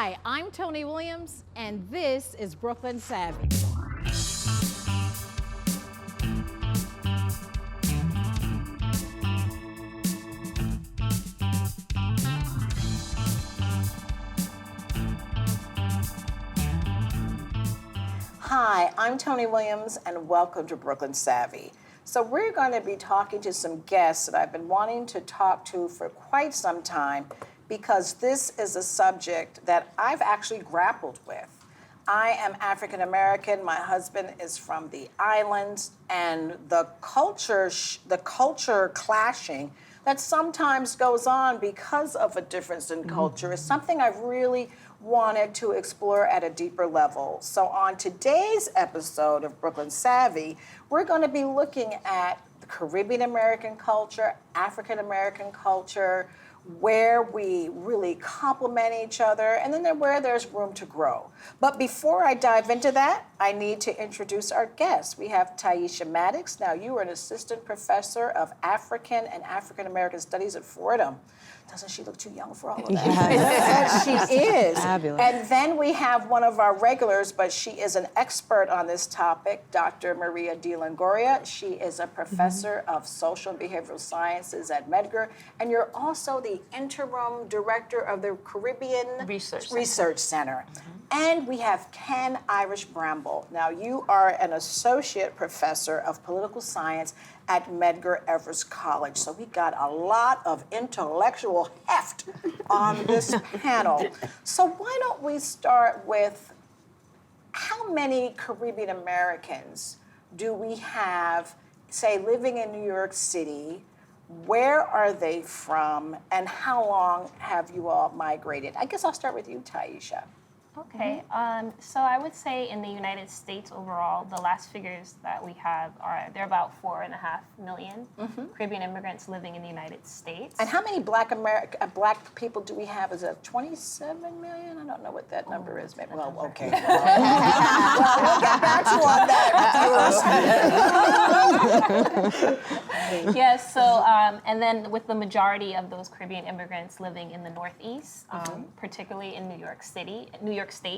Hi, I'm Tony Williams, and this is Brooklyn Savvy. Hi, I'm Tony Williams, and welcome to Brooklyn Savvy. So we're going to be talking to some guests that I've been wanting to talk to for quite some time because this is a subject that I've actually grappled with. I am African American, my husband is from the islands, and the culture clashing that sometimes goes on because of a difference in culture is something I've really wanted to explore at a deeper level. So on today's episode of Brooklyn Savvy, we're going to be looking at the Caribbean American culture, African American culture, where we really complement each other, and then where there's room to grow. But before I dive into that, I need to introduce our guests. We have Tyesha Maddox. Now, you are an assistant professor of African and African American Studies at Fordham. Doesn't she look too young for all of that? Yes. She is. Fabulous. And then we have one of our regulars, but she is an expert on this topic, Dr. Maria De Longoria. She is a professor of social and behavioral sciences at Medgar, and you're also the interim director of the Caribbean Research Center. And we have Ken Irish Bramble. Now, you are an associate professor of political science at Medgar Evers College. So we got a lot of intellectual heft on this panel. So why don't we start with how many Caribbean Americans do we have, say, living in New York City? Where are they from, and how long have you all migrated? I guess I'll start with you, Tyesha. Okay, so I would say in the United States overall, the last figures that we have are, there are about 4.5 million Caribbean immigrants living in the United States. And how many black people do we have? Is it 27 million? I don't know what that number is. Maybe. Well, okay. Well, we'll get back to you on that. Yes, so, and then with the majority of those Caribbean immigrants living in the Northeast, particularly in New York State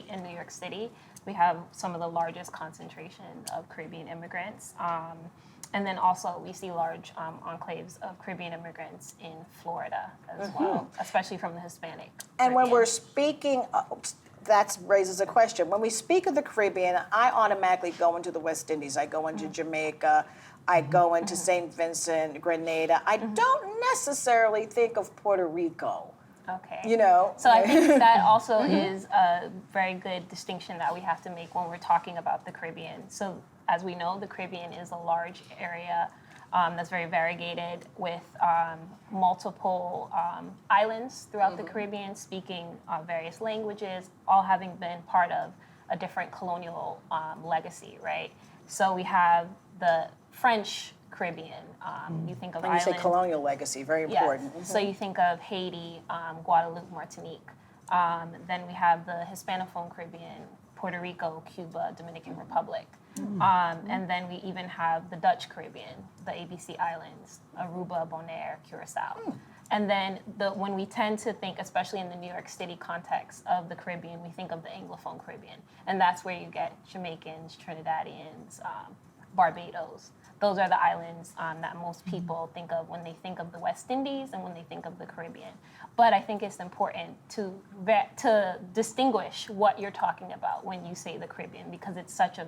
and New York City, we have some of the largest concentration of Caribbean immigrants. And then also we see large enclaves of Caribbean immigrants in Florida as well, especially from the Hispanic And when Caribbean. we're speaking, that raises a question. When we speak of the Caribbean, I automatically go into the West Indies. I go into Jamaica. I go into St. Vincent, Grenada. I don't necessarily think of Puerto Rico. Okay. You know? So I think that also is a very good distinction that we have to make when we're talking about the Caribbean. So as we know, the Caribbean is a large area that's very variegated with multiple islands throughout the Caribbean speaking various languages, all having been part of a different colonial legacy, right? So we have the French Caribbean. You think of When you say islands. colonial legacy, very important. Yes. So you think of Haiti, Guadeloupe, Martinique. Then we have the Hispanophone Caribbean, Puerto Rico, Cuba, Dominican Republic. And then we even have the Dutch Caribbean, the ABC Islands, Aruba, Bonaire, Curacao. And then when we tend to think, especially in the New York City context of the Caribbean, we think of the Anglophone Caribbean. And that's where you get Jamaicans, Trinidadians, Barbados. Those are the islands that most people think of when they think of the West Indies and when they think of the Caribbean. But I think it's important to distinguish what you're talking about when you say the Caribbean, because it's such a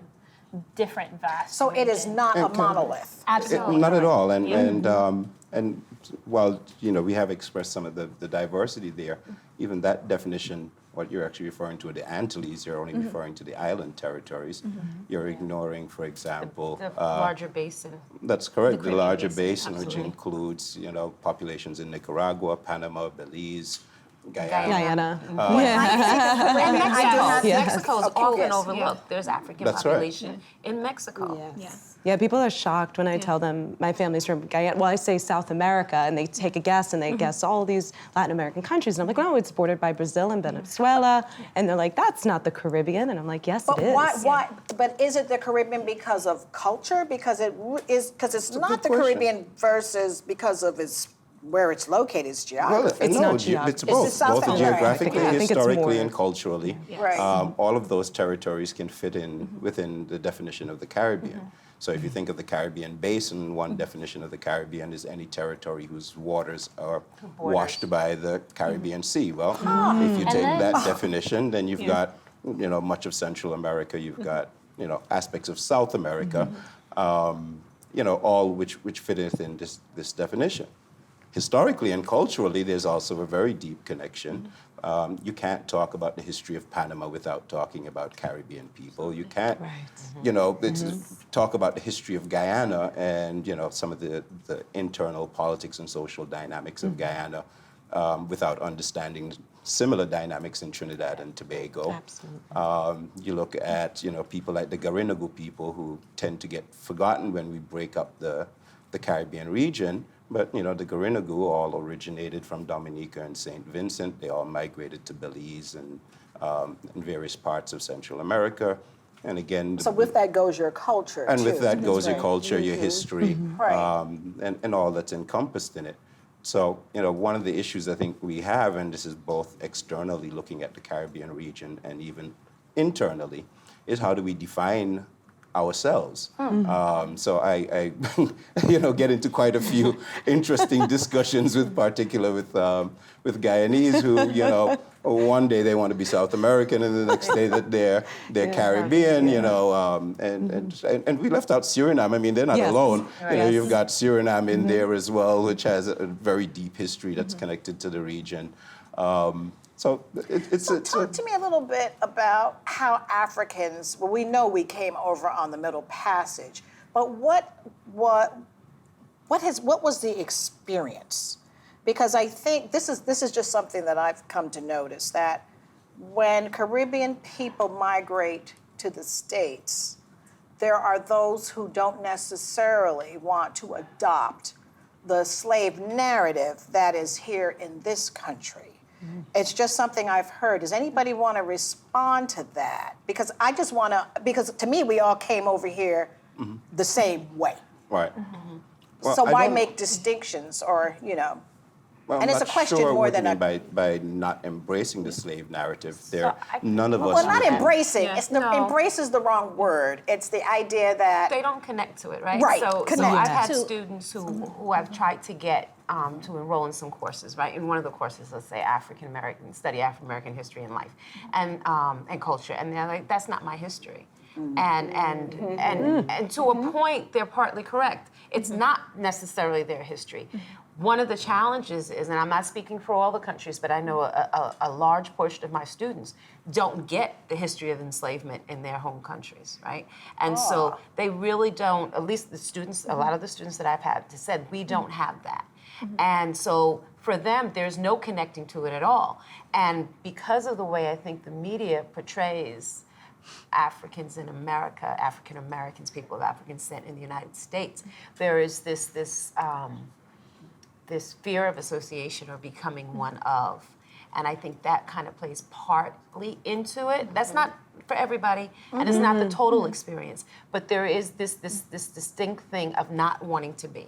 different, vast So it is region. not a monolith. Absolutely. Not at all. And while we have expressed some of the diversity there, even that definition, what you're actually referring to, the Antilles, you're only referring to the island territories. You're ignoring, for example, The larger basin. that's correct, the larger Basin, basin, which absolutely. includes populations in Nicaragua, Panama, Belize, Guyana. Mexico is often overlooked. There's African That's right. population in Mexico. Yeah, people are shocked when I tell them my family's from Guyana. Well, I say South America, and they take a guess, and they guess all these Latin American countries. And I'm like, no, it's bordered by Brazil and Venezuela. And they're like, that's not the Caribbean. And I'm like, yes, But it is. why? But is it the Caribbean because of culture? Because it's not the question. Caribbean versus because of its where it's located is geography. It's no, not geography. it's It's both, the South America. geographically, I think it's historically, more- and culturally. Right. All of those territories can fit in within the definition of the Caribbean. So if you think of the Caribbean basin, one definition of the Caribbean is any territory whose waters are washed by the Caribbean Sea. Well, if you take that definition, then you've got, much of Central America, you've got, aspects of South America, all which fit within this definition. Historically and culturally, there's also a very deep connection. You can't talk about the history of Panama without talking about Caribbean people. You can't, talk about the history of Guyana and, some of the internal politics and social dynamics of Guyana without understanding similar dynamics in Trinidad and Tobago. Absolutely. You look at, people like the Garinagu people who tend to get forgotten when we break up the Caribbean region. But, the Garinagu all originated from Dominica and St. Vincent. They all migrated to Belize and various parts of Central America. And again... So with that goes your culture, and too. with that goes your Right. culture, your history, Right. and all that's encompassed in it. So, one of the issues I think we have, and this is both externally looking at the Caribbean region and even internally, is how do we define ourselves? So I get into quite a few interesting discussions with Guyanese who, one day they want to be South American and the next day that they're Caribbean, and we left out Suriname. I mean, they're not Yes. alone. Right. You've got Suriname in there as well, which has a very deep history that's connected to the region. So Talk to me a little bit about how Africans, well, we know we came over on the Middle Passage, but what was the experience? Because I think this is just something that I've come to notice, that when Caribbean people migrate to the States, there are those who don't necessarily want to adopt the slave narrative that is here in this country. It's just something I've heard. Does anybody want to respond to that? Because because to me, we all came over here the same way. right. Well, So I why don't- make distinctions or, Well, and I'm it's a not question sure more what than you a... mean by not embracing the slave narrative. None of us. Well, not would- embracing. Yeah. No. Embrace is the wrong word. It's the idea that... They don't connect to it, right? Right, So connect. I've had To- students who I've tried to get to enroll in some courses, right? In one of the courses, let's say study African American history and life, and culture, and they're like, that's not my history. And to a point, they're partly correct. It's not necessarily their history. One of the challenges is, and I'm not speaking for all the countries, but I know a large portion of my students don't get the history of enslavement in their home countries, right? And so they really don't, at least the students, a lot of the students that I've had said, we don't have that. And so for them, there's no connecting to it at all. And because of the way I think the media portrays Africans in America, African Americans, people of African descent in the United States, there is this fear of association or becoming one of. And I think that kind of plays partly into it. That's not for everybody, and it's not the total experience, but there is this distinct thing of not wanting to be.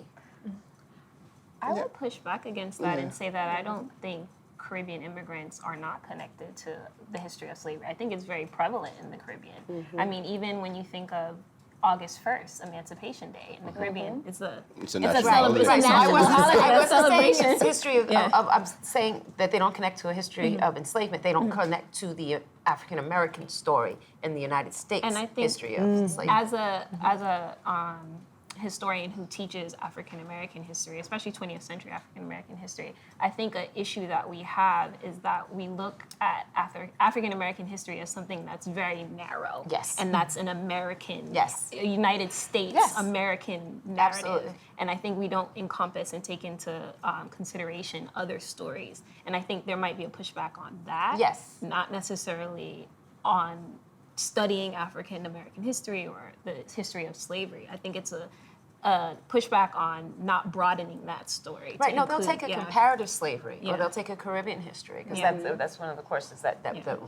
I would push back against that and say that I don't think Caribbean immigrants are not connected to the history of slavery. I think it's very prevalent in the Caribbean. I mean, even when you think of August 1st, Emancipation Day in the Caribbean, it's a national celebration. holiday. It's a national holiday. I A wasn't saying celebration. it's history of, I'm saying that they don't connect to a history of enslavement. They don't connect to the African American story in the United States And I think history of enslavement. As a historian who teaches African American history, especially 20th century African American history, I think an issue that we have is that we look at African American history as something that's very narrow. Yes. And that's an American, Yes. United States Yes. American narrative. Absolutely. And I think we don't encompass and take into consideration other stories. And I think there might be a pushback on that. Yes. Not necessarily on studying African American history or the history of slavery. I think it's a pushback on not broadening that story. Right, to no, they'll include- take a yeah. comparative slavery, Yeah. or they'll take a Caribbean history, because Yeah. that's one of the courses that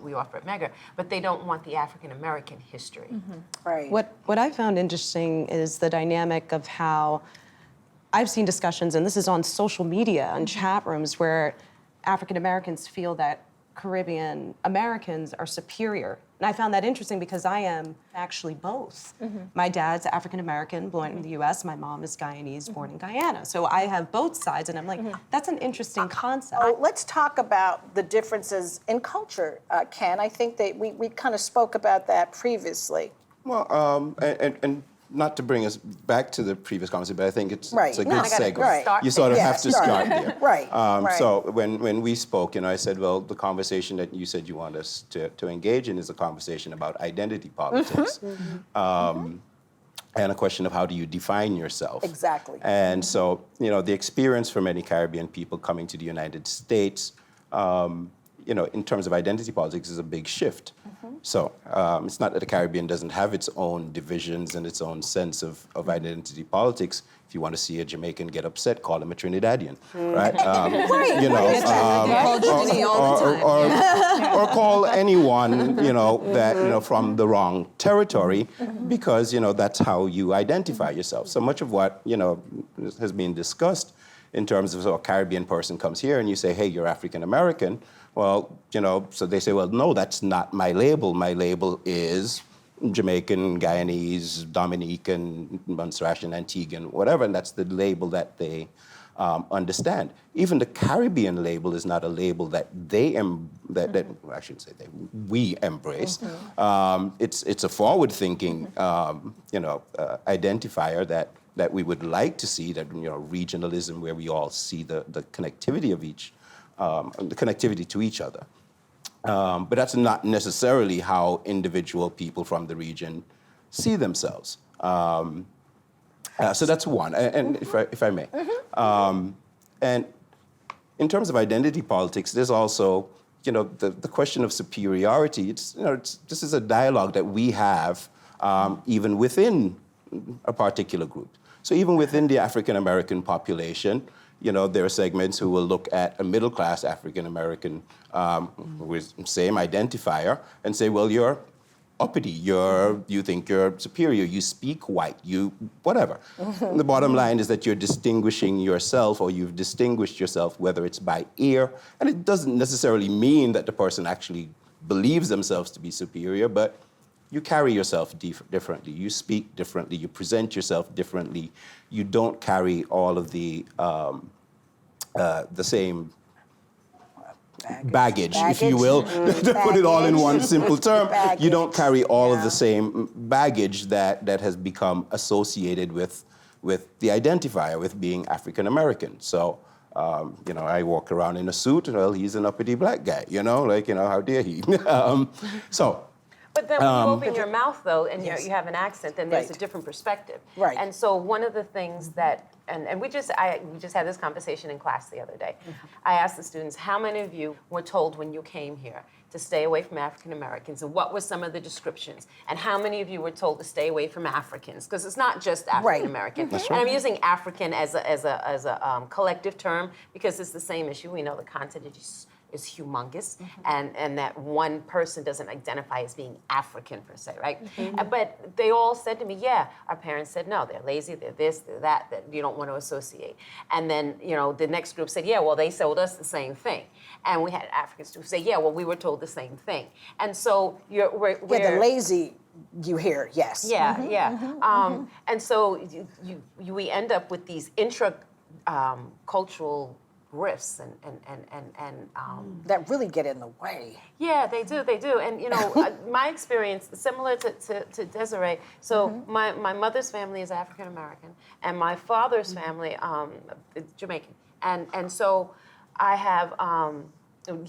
we offer at Mega, but they don't want the African American history. Right. What I found interesting is the dynamic of how I've seen discussions, and this is on social media and chat rooms, where African Americans feel that Caribbean Americans are superior. And I found that interesting because I am actually both. My dad's African American, born in the US. My mom is Guyanese, born in Guyana. So I have both sides, and I'm like, that's an interesting concept. Oh, let's talk about the differences in culture, Ken. I think that we kind of spoke about that previously. Well, and not to bring us back to the previous conversation, but I think it's Right. a good No, I segue. Right. You sort of Yeah, have to start. start there. Right, right. So when we spoke, I said, well, the conversation that you said you want us to engage in is a conversation about identity politics. And a question of how do you define yourself. Exactly. And so, the experience for many Caribbean people coming to the United States, in terms of identity politics, is a big shift. So it's not that the Caribbean doesn't have its own divisions and its own sense of identity politics. If you want to see a Jamaican get upset, call him a Trinidadian, right? Or call anyone, that from the wrong territory, because that's how you identify yourself. So much of what has been discussed in terms of a Caribbean person comes here and you say, hey, you're African American. Well, so they say, well, no, that's not my label. My label is Jamaican, Guyanese, Dominican, Montserratian, Antiguan, whatever, and that's the label that they understand. Even the Caribbean label is not a label that I shouldn't say we embrace. It's a forward-thinking, identifier that we would like to see, that regionalism, where we all see the connectivity of each. The connectivity to each other. But that's not necessarily how individual people from the region see themselves. So that's one, and if I may. And in terms of identity politics, there's also, the question of superiority. This is a dialogue that we have even within a particular group. So even within the African American population, there are segments who will look at a middle-class African-American with same identifier and say, well, you're uppity, you think you're superior, you speak white, you whatever. The bottom line is that you're distinguishing yourself, or you've distinguished yourself, whether it's by ear, and it doesn't necessarily mean that the person actually believes themselves to be superior, but you carry yourself differently, you speak differently, you present yourself differently, you don't carry all of the same baggage, if you will, to put it all in one simple term. You don't carry all of the same baggage that has become associated with the identifier, with being African American. So, I walk around in a suit, well, he's an uppity black guy, how dare he? But then when you open your mouth, though, and you have an accent, then there's a Right. different perspective. Right. And so one of the things that, and we just had this conversation in class the other day. I asked the students, how many of you were told when you came here to stay away from African Americans, and what were some of the descriptions? And how many of you were told to stay away from Africans? Because it's not just African American. Right. And I'm using African as a collective term because it's the same issue. We know the continent is humongous, and that one person doesn't identify as being African per se, right? But they all said to me, yeah, our parents said, no, they're lazy, they're this, they're that you don't want to associate. And then, the next group said, yeah, well, they told us the same thing. And we had Africans who say, yeah, well, we were told the same thing. And so we're the lazy you hear, yes. Yeah. And so we end up with these cultural rifts and that really get in the way. yeah, they do. And my experience, similar to Desiree, so my mother's family is African American and my father's family is Jamaican. And so I have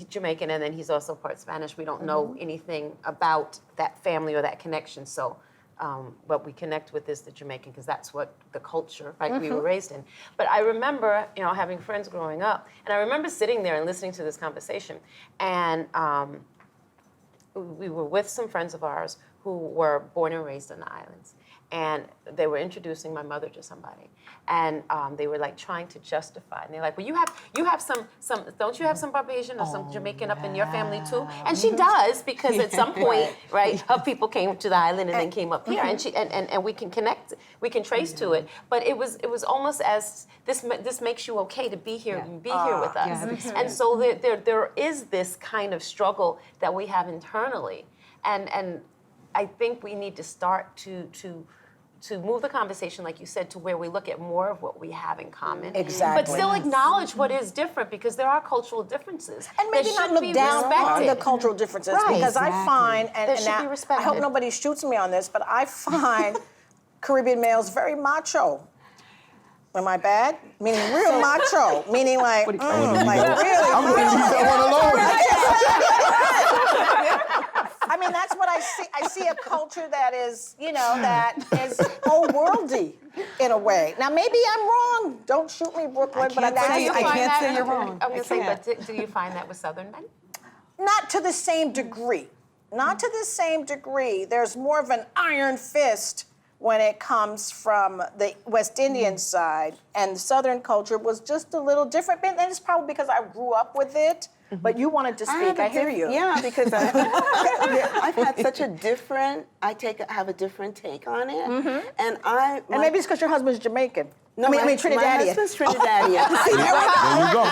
Jamaican, and then he's also part Spanish. We don't know anything about that family or that connection, so what we connect with is the Jamaican, because that's what the culture, right, we were raised in. But I remember, having friends growing up, and I remember sitting there and listening to this conversation, and we were with some friends of ours who were born and raised on the islands. And they were introducing my mother to somebody, and they were like trying to justify. And they're like, "Well, you have some. Don't you have some Barbadian or some Jamaican up in your family too?" And she does, because at some point, right, her people came to the island and then came up here, and we can connect, we can trace to it. But it was almost as this makes you okay to be here and be here with us. And so there is this kind of struggle that we have internally, and I think we need to start to move the conversation, like you said, to where we look at more of what we have in common. Exactly. But still acknowledge what is different, because there are cultural differences. And maybe that not should look be down on respected. the cultural differences, Right. because I find, and That should now, be I respected. hope nobody shoots me on this, but I find Caribbean males very macho. Am I bad? Meaning real macho. Meaning like, like really. I'm going to leave that one alone. I mean, that's what I see. I see a culture that is, that is whole worldy in a way. Now, maybe I'm wrong. Don't shoot me, Brooklyn, but I can't say you're wrong. I'm going to say, but do you find that with Southern men? not to the same degree. Not to the same degree. There's more of an iron fist when it comes from the West Indian side, and the Southern culture was just a little different. And it's probably because I grew up with it. But you wanted to speak. I hear you. Yeah, because I've had such a different. Have a different take on it, and And maybe it's because your husband's Jamaican. No, I mean my Trinidadian. husband's Trinidadian. There you go.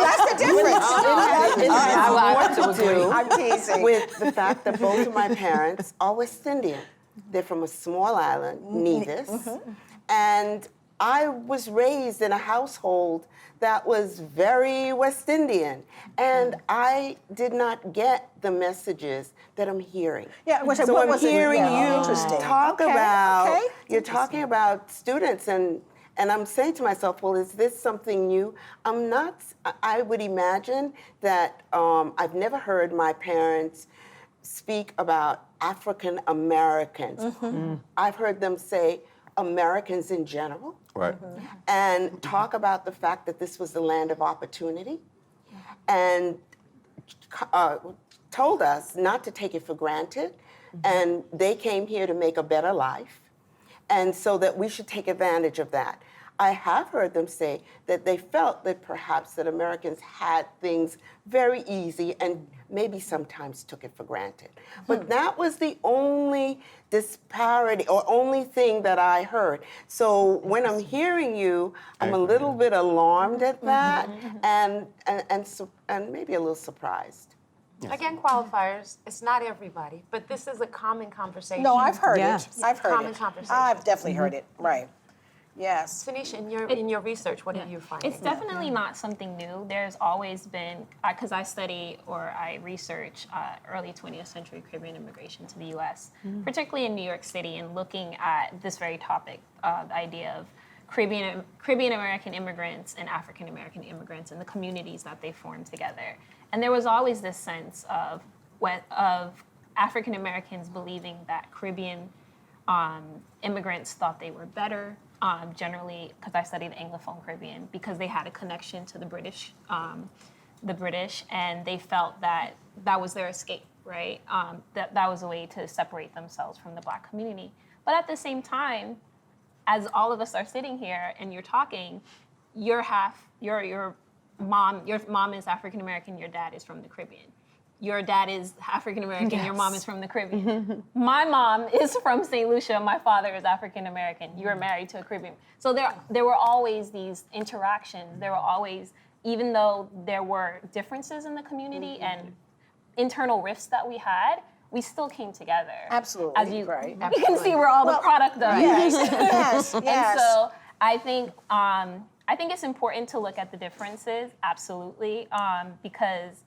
That's the difference. It has more to do I'm teasing. with the fact that both of my parents are West Indian. They're from a small island, Nevis, and I was raised in a household that was very West Indian, and I did not get the messages that I'm hearing. Yeah, which so what I'm was it? hearing Yeah, you interesting. talk Okay, about. okay. You're talking about students, and I'm saying to myself, well, is this something new? I'm not. I would imagine that I've never heard my parents speak about African Americans. I've heard them say Americans in general. Right. And talk about the fact that this was the land of opportunity, and told us not to take it for granted, and they came here to make a better life, and so that we should take advantage of that. I have heard them say that they felt that perhaps that Americans had things very easy and maybe sometimes took it for granted. But that was the only disparity or only thing that I heard. So when I'm hearing you, I'm a little bit alarmed at that and maybe a little surprised. Again, qualifiers, it's not everybody, but this is a common conversation. No, I've heard Yeah. it. I've heard Common it. conversation. I've definitely heard it. Right. Yes. Tanisha, in your research, what are you finding? It's definitely not something new. There's always been, because I study or I research early 20th century Caribbean immigration to the U.S., particularly in New York City, and looking at this very topic, the idea of Caribbean American immigrants and African American immigrants and the communities that they form together. And there was always this sense of African Americans believing that Caribbean immigrants thought they were better, generally, because I studied the Anglophone Caribbean, because they had a connection to the British, and they felt that that was their escape, right? That was a way to separate themselves from the Black community. But at the same time, as all of us are sitting here and you're talking, your mom is African American, your dad is from the Caribbean. Your dad is African American, your mom is from the Caribbean. My mom is from St. Lucia, my father is African American. You were married to a Caribbean. So there were always these interactions. There were always, even though there were differences in the community and internal rifts that we had, we still came together. Absolutely. As you right. can see, we're all the product of it. Yes. Yes. And Yes. so I think it's important to look at the differences, absolutely, because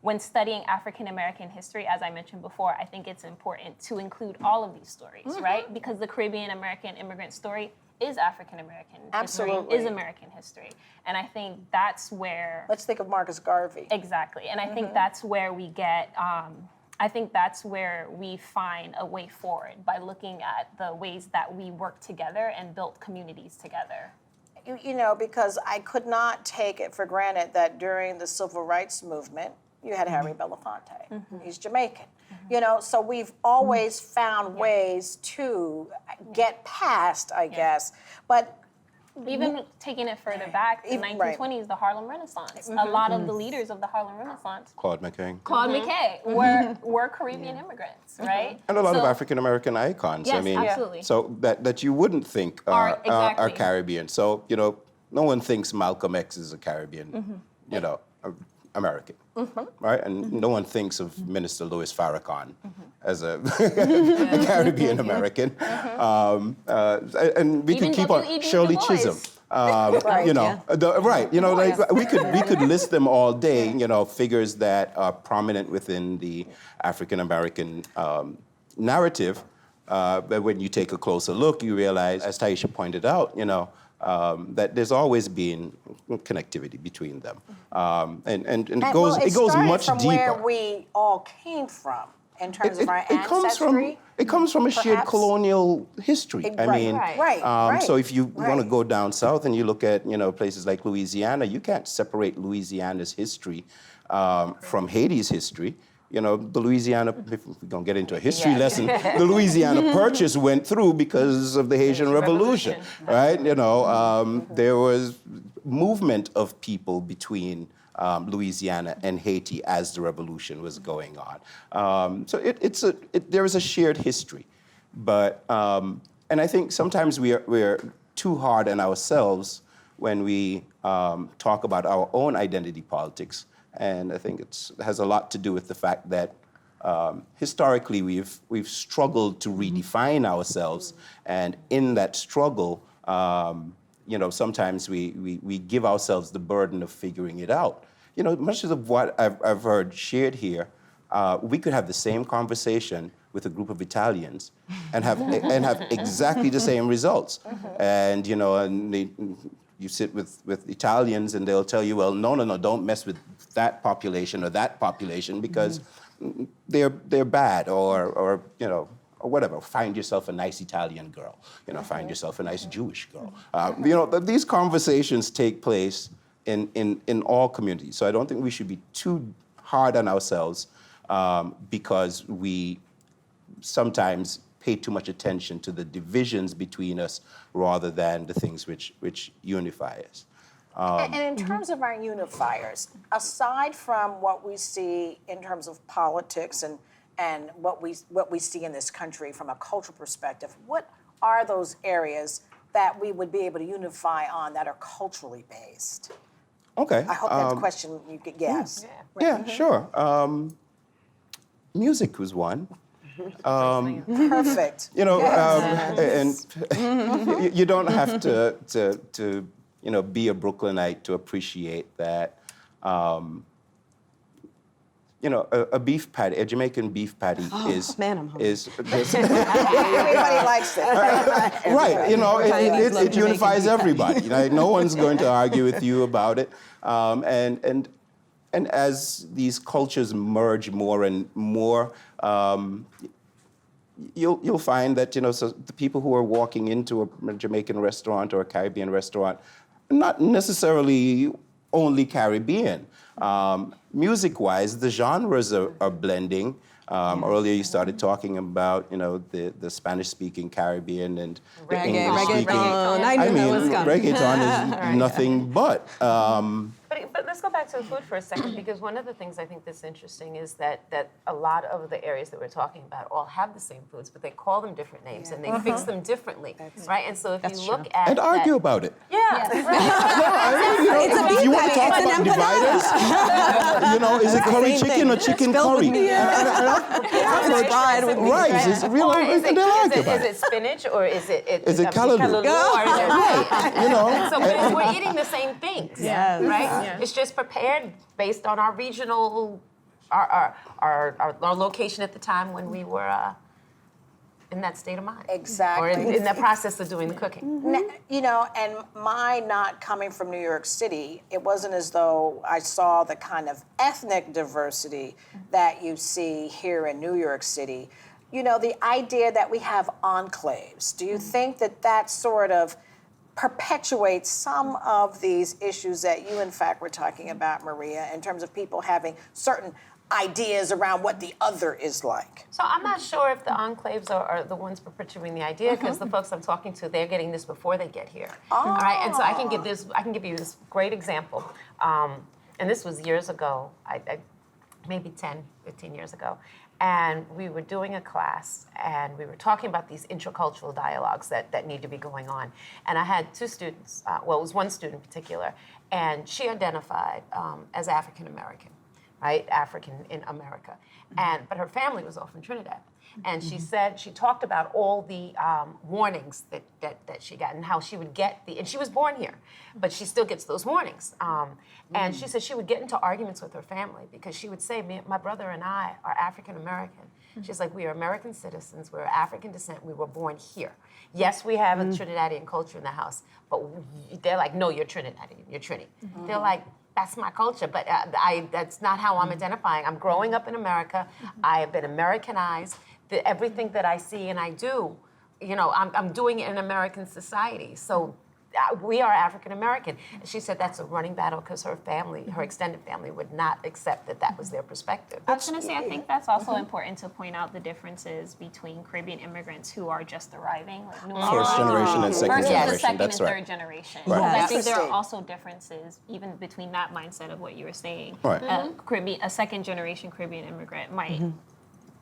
when studying African American history, as I mentioned before, I think it's important to include all of these stories, right? Because the Caribbean American immigrant story is African American history, Absolutely. is American history. And I think that's where... Let's think of Marcus Garvey. Exactly. And I think that's where we get... I think that's where we find a way forward, by looking at the ways that we work together and built communities together. You know, because I could not take it for granted that during the Civil Rights Movement, you had Harry Belafonte. He's Jamaican. You know, so we've always found ways to get past, I guess. But even taking it further back, the 1920s, the Harlem Renaissance. A lot of the leaders of the Harlem Renaissance, Claude McKay. Claude McKay, were Caribbean immigrants, right? And a lot of So- African American icons. I Yes, mean, absolutely. so that you wouldn't think are exactly. Caribbean. So, you know, no one thinks Malcolm X is a Caribbean, you know, American, right? And no one thinks of Minister Louis Farrakhan as a Caribbean American. And we Even could keep on W.E.B. Shirley Du Bois. Chisholm. You know, you know, like we could list them all day. You know, figures that are prominent within the African American narrative. But when you take a closer look, you realize, as Tyesha pointed out, you know, that there's always been connectivity between them, and it goes much from deeper. where we all came from in terms of our ancestry. It comes from a shared perhaps? colonial history. I mean, Right. so if you want to go down south and you look at, you know, places like Louisiana, you can't separate Louisiana's history from Haiti's history. You know, the Louisiana, if we're going to get into a history lesson, the Louisiana Purchase went through because of the Haitian Revolution, right? You know, there was movement of people between Louisiana and Haiti as the revolution was going on. So there is a shared history. But, and I think sometimes we're too hard on ourselves when we talk about our own identity politics. And I think it has a lot to do with the fact that historically we've struggled to redefine ourselves, and in that struggle, you know, sometimes we give ourselves the burden of figuring it out. You know, much of what I've heard shared here, we could have the same conversation with a group of Italians and have exactly the same results. And you know, you sit with Italians and they'll tell you, well, no, don't mess with that population or that population because they're bad, or you know, or whatever. Find yourself a nice Italian girl. You know, find yourself a nice Jewish girl. You know, these conversations take place in all communities. So I don't think we should be too hard on ourselves because we sometimes pay too much attention to the divisions between us rather than the things which unify us. And in terms of our unifiers, aside from what we see in terms of politics and what we see in this country from a cultural perspective, what are those areas that we would be able to unify on that are culturally based? Okay. I hope that's a question you could guess. Yeah, sure. Music was one. Perfect. You know, and you don't have to you know, be a Brooklynite to appreciate that. You know, a beef patty, a Jamaican beef patty is just Everybody likes it. right. You know, it unifies everybody. You know, no one's going to argue with you about it. And as these cultures merge more and more, you'll find that, you know, so the people who are walking into a Jamaican restaurant or a Caribbean restaurant are not necessarily only Caribbean. Music-wise, the genres are blending. Earlier you started talking about, you know, the Spanish-speaking Caribbean and the English-speaking. Reggaeton. I mean, was coming. reggaeton is nothing but. But let's go back to the food for a second, because one of the things I think that's interesting is that a lot of the areas that we're talking about all have the same foods, but they call them different names and they fix them differently, right? And so if you look at And argue about it. yeah, If you want to talk about dividers, you know, is it curry chicken or chicken curry? Right, is it real? or is And they'll argue is about it spinach or is it Is it callaloo? Right, You know, so we're eating the same things, Yes. right? It's just prepared based on our regional, our location at the time when we were in that state of mind. Exactly. Or in that process of doing the cooking. You know, and my not coming from New York City, it wasn't as though I saw the kind of ethnic diversity that you see here in New York City. You know, the idea that we have enclaves. Do you think that that sort of perpetuate some of these issues that you, in fact, were talking about, Maria, in terms of people having certain ideas around what the other is like? So I'm not sure if the enclaves are the ones perpetuating the idea, because the folks I'm talking to, they're getting this before they get here. All right, and so I can give you this great example. And this was years ago, maybe 10, 15 years ago. And we were doing a class, and we were talking about these intercultural dialogues that need to be going on. And I had two students, well, it was one student in particular, and she identified as African American, right? African in America. But her family was all from Trinidad. And she said, she talked about all the warnings that she got, and how she would get and she was born here, but she still gets those warnings. And she said she would get into arguments with her family, because she would say, my brother and I are African American. She's like, we are American citizens, we're African descent, we were born here. Yes, we have a Trinidadian culture in the house, but they're like, no, you're Trinidadian, you're Trini. They're like, that's my culture, but that's not how I'm identifying. I'm growing up in America. I have been Americanized. Everything that I see and I do, I'm doing it in American society. So we are African American. And she said that's a running battle, because her family, her extended family, would not accept that was their perspective. I was going to say, I think that's also important to point out the differences between Caribbean immigrants who are just arriving, like new First generation and second versus generation. the second That's and right. third generation. Right. I think there are Interesting. also differences even between that mindset of what you were saying. Right. A second generation Caribbean immigrant might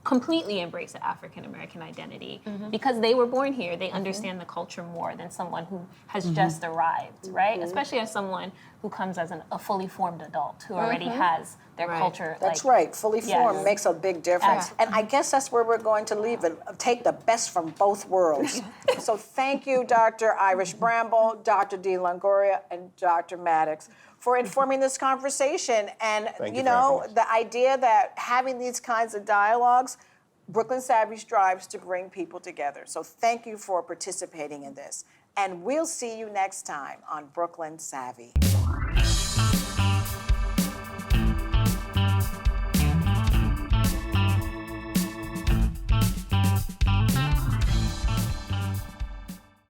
completely embrace the African American identity because they were born here. They understand the culture more than someone who has just arrived, right? Especially as someone who comes as a fully formed adult who already has their culture. That's right. Fully formed Yes. makes a big difference. Yeah. And I guess that's where we're going to leave it. Take the best from both worlds. So thank you, Dr. Irish Bramble, Dr. D. Longoria, and Dr. Maddox, for informing this conversation. And, Thank you you for know, having us. the idea that having these kinds of dialogues, Brooklyn Savvy strives to bring people together. So thank you for participating in this. And we'll see you next time on Brooklyn Savvy.